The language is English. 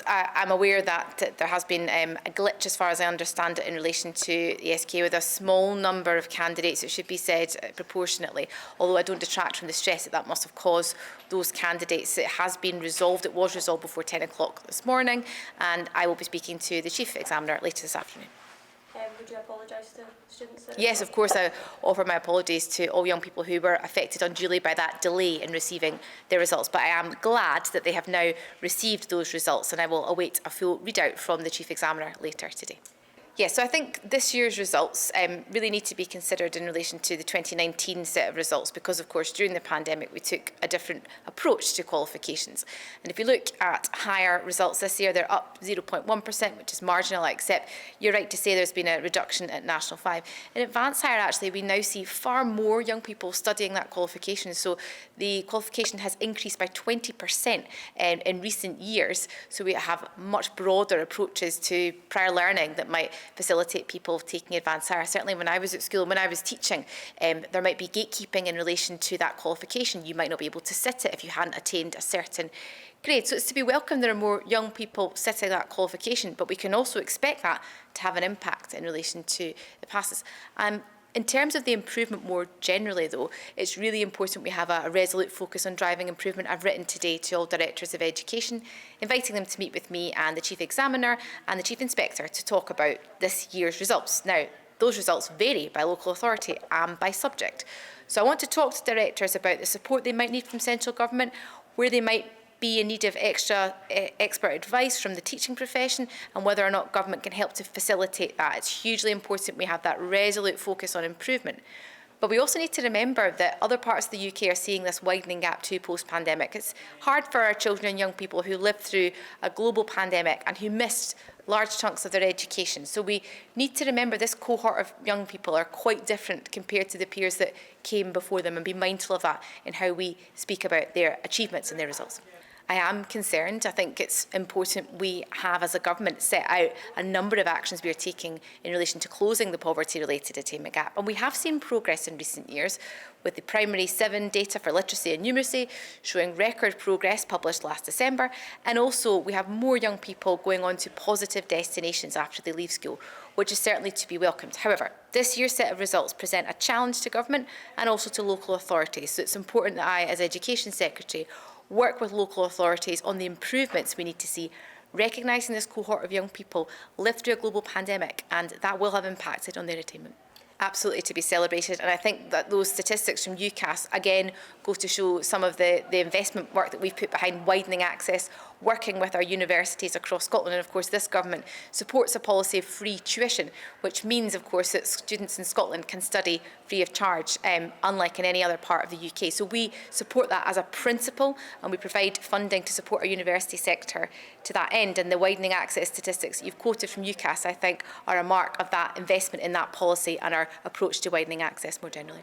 I'm aware that there has been a glitch, as far as I understand it, in relation to the SK with a small number of candidates, it should be said, proportionately, although I don't detract from the stress that must have caused those candidates. It has been resolved. It was resolved before 10 o'clock this morning, and I will be speaking to the Chief Examiner later this afternoon. Would you apologise to students? Yes, of course. I offer my apologies to all young people who were affected unduly by that delay in receiving their results. But I am glad that they have now received those results, and I will await a full readout from the Chief Examiner later today. Yes, so I think this year's results really need to be considered in relation to the 2019 set of results because, of course, during the pandemic we took a different approach to qualifications. And if you look at higher results this year, they're up 0.1%, which is marginal, I accept. You're right to say there's been a reduction at National 5. In Advanced Higher, actually, we now see far more young people studying that qualification. So the qualification has increased by 20% in recent years. So we have much broader approaches to prior learning that might facilitate people taking Advanced Higher. Certainly when I was at school and when I was teaching, there might be gatekeeping in relation to that qualification. You might not be able to sit it if you hadn't attained a certain grade. So it's to be welcome there are more young people sitting that qualification, but we can also expect that to have an impact in relation to the passes. In terms of the improvement more generally, though, it's really important we have a resolute focus on driving improvement. I've written today to all Directors of Education, inviting them to meet with me and the Chief Examiner and the Chief Inspector to talk about this year's results. Now, those results vary by local authority and by subject. So I want to talk to directors about the support they might need from central government, where they might be in need of extra expert advice from the teaching profession, and whether or not government can help to facilitate that. It's hugely important we have that resolute focus on improvement. But we also need to remember that other parts of the UK are seeing this widening gap too post-pandemic. It's hard for our children and young people who lived through a global pandemic and who missed large chunks of their education. So we need to remember this cohort of young people are quite different compared to the peers that came before them, and be mindful of that in how we speak about their achievements and their results. I am concerned. I think it's important we have, as a government, set out a number of actions we are taking in relation to closing the poverty-related attainment gap. And we have seen progress in recent years, with the Primary 7 data for literacy and numeracy showing record progress published last December. And also we have more young people going on to positive destinations after they leave school, which is certainly to be welcomed. However, this year's set of results present a challenge to government and also to local authorities. So it's important that I, as Education Secretary, work with local authorities on the improvements we need to see, recognising this cohort of young people lived through a global pandemic, and that will have impacted on their attainment. Absolutely to be celebrated, and I think that those statistics from UCAS again go to show some of the investment work that we've put behind widening access, working with our universities across Scotland. And of course this government supports a policy of free tuition, which means of course that students in Scotland can study free of charge, unlike in any other part of the UK. So we support that as a principle, and we provide funding to support our university sector to that end. And the widening access statistics you've quoted from UCAS, I think, are a mark of that investment in that policy and our approach to widening access more generally.